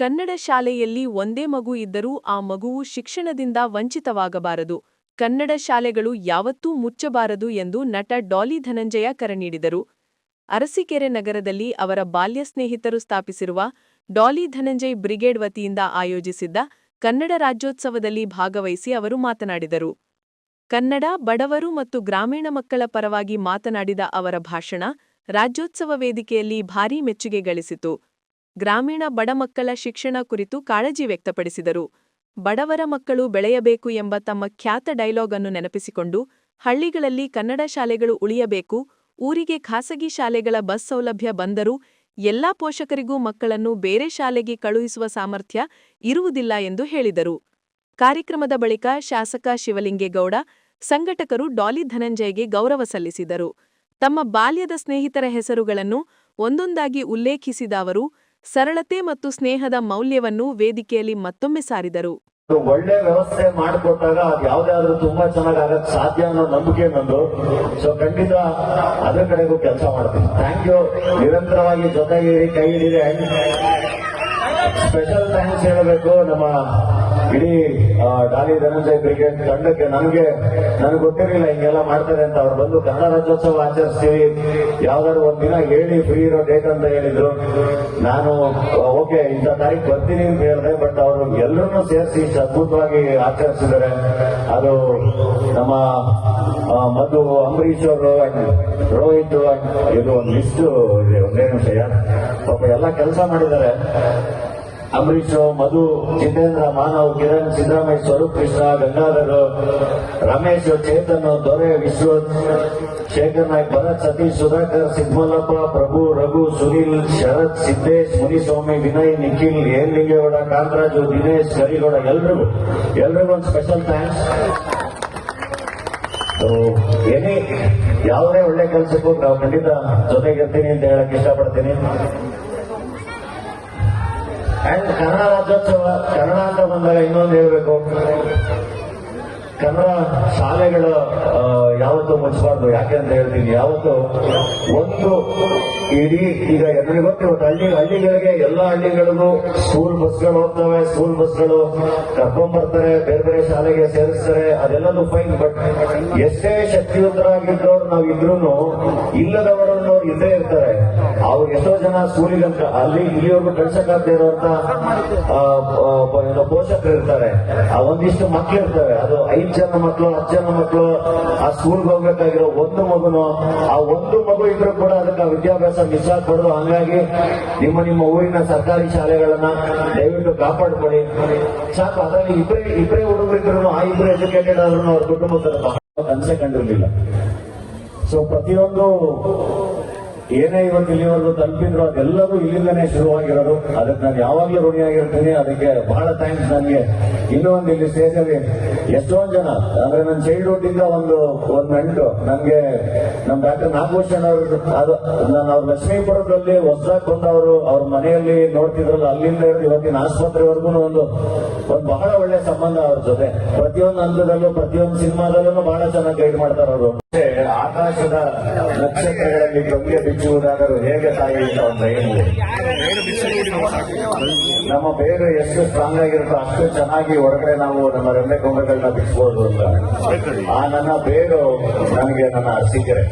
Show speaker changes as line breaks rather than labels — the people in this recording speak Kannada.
ಕನ್ನಡ ಶಾಲೆಯಲ್ಲಿ ಒಂದೇ ಮಗು ಇದ್ದರೂ ಆ ಮಗುವು ಶಿಕ್ಷಣದಿಂದ ವಂಚಿತವಾಗಬಾರದು. ಕನ್ನಡ ಶಾಲೆಗಳು ಯಾವತ್ತೂ ಮುಚ್ಚಬಾರದು ಎಂದು ನಟ ಡಾಲಿ ಧನಂಜಯ ಕರೆ ನೀಡಿದರು. ಅರಸೀಕೆರೆ ನಗರದಲ್ಲಿ ಅವರ ಬಾಲ್ಯ ಸ್ನೇಹಿತರು ಸ್ಥಾಪಿಸಿರುವ ಡಾಲಿ ಧನಂಜಯ್ ಬ್ರಿಗೇಡ್ ವತಿಯಿಂದ ಆಯೋಜಿಸಿದ್ದ ಕನ್ನಡ ರಾಜ್ಯೋತ್ಸವದಲ್ಲಿ ಭಾಗವಹಿಸಿ ಅವರು ಮಾತನಾಡಿದರು. ಕನ್ನಡ, ಬಡವರು ಮತ್ತು ಗ್ರಾಮೀಣ ಮಕ್ಕಳ ಪರವಾಗಿ ಮಾತನಾಡಿದ ಅವರ ಭಾಷಣ ರಾಜ್ಯೋತ್ಸವ ವೇದಿಕೆಯಲ್ಲಿ ಭಾರೀ ಮೆಚ್ಚುಗೆ ಗಳಿಸಿತು. ಗ್ರಾಮೀಣ ಬಡ ಮಕ್ಕಳ ಶಿಕ್ಷಣ ಕುರಿತು ಕಾಳಜಿ ವ್ಯಕ್ತಪಡಿಸಿದರು. ಬಡವರ ಮಕ್ಕಳು ಬೆಳೆಯಬೇಕು ಎಂಬ ತಮ್ಮ ಖ್ಯಾತ ಡೈಲಾಗ್ ಅನ್ನು ನೆನಪಿಸಿಕೊಂಡು, ಹಳ್ಳಿಗಳಲ್ಲಿ ಕನ್ನಡ ಶಾಲೆಗಳು ಉಳಿಯಬೇಕು, ಊರಿಗೆ ಖಾಸಗಿ ಶಾಲೆಗಳ ಬಸ್ ಸೌಲಭ್ಯ ಬಂದರೂ ಎಲ್ಲಾ ಪೋಷಕರಿಗೂ ಮಕ್ಕಳನ್ನು ಬೇರೆ ಶಾಲೆಗೆ ಕಳುಹಿಸುವ ಸಾಮರ್ಥ್ಯ ಇರುವುದಿಲ್ಲ ಎಂದು ಹೇಳಿದರು. ಕಾರ್ಯಕ್ರಮದ ಬಳಿಕ ಶಾಸಕ ಶಿವಲಿಂಗೇಗೌಡ, ಸಂಘಟಕರು ಡಾಲಿ ಧನಂಜಯ್ಗೆ ಗೌರವ ಸಲ್ಲಿಸಿದರು. ತಮ್ಮ ಬಾಲ್ಯದ ಸ್ನೇಹಿತರ ಹೆಸರುಗಳನ್ನು ಒಂದೊಂದಾಗಿ ಉಲ್ಲೇಖಿಸಿದ ಅವರು ಸರಳತೆ ಮತ್ತು ಸ್ನೇಹದ ಮೌಲ್ಯವನ್ನು ವೇದಿಕೆಯಲ್ಲಿ ಮತ್ತೊಮ್ಮೆ ಸಾರಿದರು.
ಒಳ್ಳೆ ವ್ಯವಸ್ಥೆ ಮಾಡಿಕೊಟ್ಟಾಗ ಅದು ಯಾವ್ದಾದ್ರೂ ತುಂಬಾ ಚೆನ್ನಾಗಿ ಆಗಕ್ಕೆ ಸಾಧ್ಯ ಅನ್ನೋ ನಂಬಿಕೆ ನಂದು. ಸೊ ಖಂಡಿತ ಅದ್ರ ಕಡೆಗೂ ಕೆಲಸ ಮಾಡ್ತೀನಿ. Thank you. ನಿರಂತರವಾಗಿ ಜೊತೆಗಿರಿ, ಕೈ ಹಿಡಿರಿ. ಸ್ಪೆಷಲ್ ಥ್ಯಾಂಕ್ಸ್ ಹೇಳಬೇಕು ನಮ್ಮ ಇಡೀ ಡಾಲಿ ಧನಂಜಯ್ ಬ್ರಿಗೇಡ್ ತಂಡಕ್ಕೆ. ನನಗೆ ಗೊತ್ತಿರಲಿಲ್ಲ ಹಿಂಗೆಲ್ಲ ಮಾಡ್ತಾರೆ ಅಂತ. ಅವ್ರು ಬಂದು ಕನ್ನಡ ರಾಜ್ಯೋತ್ಸವ ಆಚರಿಸ್ತೀವಿ, ಯಾವ್ದಾದ್ರು ಒಂದಿನ ಹೇಳಿ ಫ್ರೀ ಇರೋ ಡೇಟ್ ಅಂತ ಹೇಳಿದ್ರು. ನಾನು ಓಕೆ ಇಂಥ ತಾರೀಕು ಬರ್ತೀನಿ ಅಂತ ಹೇಳಿದೆ. ಬಟ್ ಅವರು ಎಲ್ಲರನ್ನೂ ಸೇರಿಸಿ ಅದ್ಭುತವಾಗಿ ಆಚರಿಸಿದ್ದಾರೆ. ಅದು ನಮ್ಮ ಮಧು, ಅಂಬರೀಶ್ ಅವರು, ರೋಹಿತ್, ಇದು ಒಂದು ಲಿಸ್ಟ್ ಇದೆ. ಒಂದೇ ನಿಮಿಷ, ಪಾಪ ಎಲ್ಲ ಕೆಲಸ ಮಾಡಿದ್ದಾರೆ. ಅಂಬರೀಶ್, ಮಧು, ಜಿತೇಂದ್ರ, ಮಾನವ್, ಕಿರಣ್, ಸಿದ್ದರಾಮಯ್ಯ, ಸ್ವರೂಪ್ ಕೃಷ್ಣ, ಗಂಗಾಧರ್, ರಮೇಶ್, ಚೇತನ್, ದೊರೆ, ವಿಶ್ವತ್, ಶೇಖರ್ ನಾಯ್ಕ್, ಭರತ್, ಸತೀಶ್, ಸುಧಾಕರ್, ಸಿದ್ಮಲ್ಲಪ್ಪ, ಪ್ರಭು, ರಘು, ಸುನೀಲ್, ಶರತ್, ಸಿದ್ದೇಶ್, ಮುನಿಸ್ವಾಮಿ, ವಿನಯ್, ನಿಖಿಲ್, ಲಿಂಗೇಗೌಡ, ಕಾಂತರಾಜು, ದಿನೇಶ್, ಕರಿಗೌಡ, ಎಲ್ರಿಗೂ ಒಂದು ಸ್ಪೆಷಲ್ ಥ್ಯಾಂಕ್ಸ್. ಏನೇ ಯಾವುದೇ ಒಳ್ಳೆ ಕೆಲಸಕ್ಕೂ ನಾವು ಖಂಡಿತ ಜೊತೆಗಿರ್ತೀನಿ ಅಂತ ಹೇಳಕ್ ಇಷ್ಟಪಡ್ತೀನಿ. ಅಂಡ್ ಕನ್ನಡ ರಾಜ್ಯೋತ್ಸವ, ಕನ್ನಡ ಅಂತ ಬಂದಾಗ ಇನ್ನೊಂದು ಹೇಳ್ಬೇಕು, ಕನ್ನಡ ಶಾಲೆಗಳು ಯಾವತ್ತೂ ಮುಚ್ಚಬಾರ್ದು. ಯಾಕೆ ಅಂತ ಹೇಳ್ತೀನಿ, ಯಾವತ್ತು ಒಂದು ಇಡೀ ಈಗ ಎಲ್ಲರಿಗೂ ಗೊತ್ತು, ಹಳ್ಳಿಗಳಿಗೆ ಎಲ್ಲ ಹಳ್ಳಿಗಳಿಗೂ ಸ್ಕೂಲ್ ಬಸ್ಗಳು ಹೋಗ್ತವೆ. ಸ್ಕೂಲ್ ಬಸ್ಗಳು ಕರ್ಕೊಂಡ್ಬರ್ತಾರೆ, ಬೇರೆ ಬೇರೆ ಶಾಲೆಗೆ ಸೇರಿಸ್ತಾರೆ, ಅದೆಲ್ಲದೂ ಫೈನ್. ಬಟ್ ಎಷ್ಟೇ ಶಕ್ತಿಯುತರಾಗಿದ್ದವ್ರು ನಾವು ಇದ್ರೂ ಇಲ್ಲದವರನ್ನು ಇದ್ದೇ ಇರ್ತಾರೆ. ಅವ್ರು ಎಷ್ಟೋ ಜನ ಸ್ಕೂಲಿಗಂತ ಇಲ್ಲಿವರೆಗೂ ಕಳ್ಸಕ್ಕಾಗದೇ ಇರುವಂತ ಪೋಷಕರು ಇರ್ತಾರೆ. ಒಂದಿಷ್ಟು ಮಕ್ಳು ಇರ್ತವೆ. ಅದು 5 ಜನ ಮಕ್ಕಳು, 10 ಜನ ಮಕ್ಕಳು ಆ ಸ್ಕೂಲ್ಗೆ ಹೋಗ್ಬೇಕಾಗಿರೋ ಒಂದು ಮಗುನು, ಆ ಒಂದು ಮಗು ಇದ್ರೂ ಕೂಡ ಅದಕ್ಕೆ ವಿದ್ಯಾಭ್ಯಾಸ ಮಿಸ್ ಆಗ್ಬಾರ್ದು. ಹಂಗಾಗಿ ನಿಮ್ಮ ಊರಿನ ಸರ್ಕಾರಿ ಶಾಲೆಗಳನ್ನ ದಯವಿಟ್ಟು ಕಾಪಾಡ್ಕೊಳ್ಳಿ. ಸಾಕು. ಅದರಲ್ಲಿ ಇಬ್ಬರೇ ಹುಡುಗರಿದ್ರು, ಆ ಇಬ್ಬರು ಎಜುಕೇಟೆಡ್ ಆದ್ರೂ ಅವ್ರ ಕುಟುಂಬದ ಕನಸೆ ಕಂಡಿರಲಿಲ್ಲ. ಸೊ ಪ್ರತಿಯೊಂದು ಏನೇ ಇವತ್ತು ಇಲ್ಲಿವರೆಗೂ ತಲುಪಿದ್ರು ಅದೆಲ್ಲರೂ ಇಲ್ಲಿಂದನೇ ಶುರುವಾಗಿರೋದು. ಅದಕ್ಕೆ ನಾನು ಯಾವಾಗ್ಲೂ ಋಣಿಯಾಗಿರ್ತೀನಿ. ಅದಕ್ಕೆ ಬಹಳ ಥ್ಯಾಂಕ್ಸ್. ನನಗೆ ಇನ್ನೂ ಒಂದು ಇಲ್ಲಿ ಸ್ಟೇಜಲ್ಲಿ ಎಷ್ಟೊಂದು ಜನ, ಅಂದ್ರೆ ನನ್ನ ಚೈಲ್ಡ್ಹುಡ್ ಇಂದ ಒಂದು ನಂಟು ನನಗೆ ನಮ್ಮ ಡಾಕ್ಟರ್ ನಾಗಭೂಷಣ್ ಅವರು. ಅದು ನಾನು ಅವ್ರ ಲಕ್ಷ್ಮೀಪುರದಲ್ಲಿ ಹೊಸದಾಗಿ ಬಂದವರು, ಅವ್ರ ಮನೆಯಲ್ಲಿ ನೋಡ್ತಿದ್ರಲ್ಲ, ಅಲ್ಲಿಂದ ಹಿಡಿದು ಇವತ್ತಿನ ಆಸ್ಪತ್ರೆವರೆಗೂ ಒಂದು ಬಹಳ ಒಳ್ಳೆ ಸಂಬಂಧ ಅವ್ರ ಜೊತೆ. ಪ್ರತಿಯೊಂದು ಹಂತದಲ್ಲೂ, ಪ್ರತಿಯೊಂದು ಸಿನಿಮಾದಲ್ಲೂ ಬಹಳ ಚೆನ್ನಾಗಿ ಗೈಡ್ ಮಾಡ್ತಾರೆ ಅವರು. ಆಕಾಶದ ನಕ್ಷತ್ರಗಳಲ್ಲಿ ಗಂಗೆ ಬಿಚ್ಚುವುದಾದರೂ ಹೇಗೆ ತಾಯಿ ಅಂತ ಒಂದು ಏನು, ನಮ್ಮ ಬೇರು ಎಷ್ಟು ಸ್ಟ್ರಾಂಗ್ ಆಗಿರುತ್ತೋ ಅಷ್ಟು ಚೆನ್ನಾಗಿ ಹೊರಗಡೆ ನಾವು ನಮ್ಮ ರೆಂಬೆ ಕೊಂಬೆಗಳನ್ನ ಬಿಚ್ಚಬಹುದು ಅಂತ. ಆ ನನ್ನ ಬೇರು ನನಗೆ ನನ್ನ ಅರಸೀಕೆರೆ.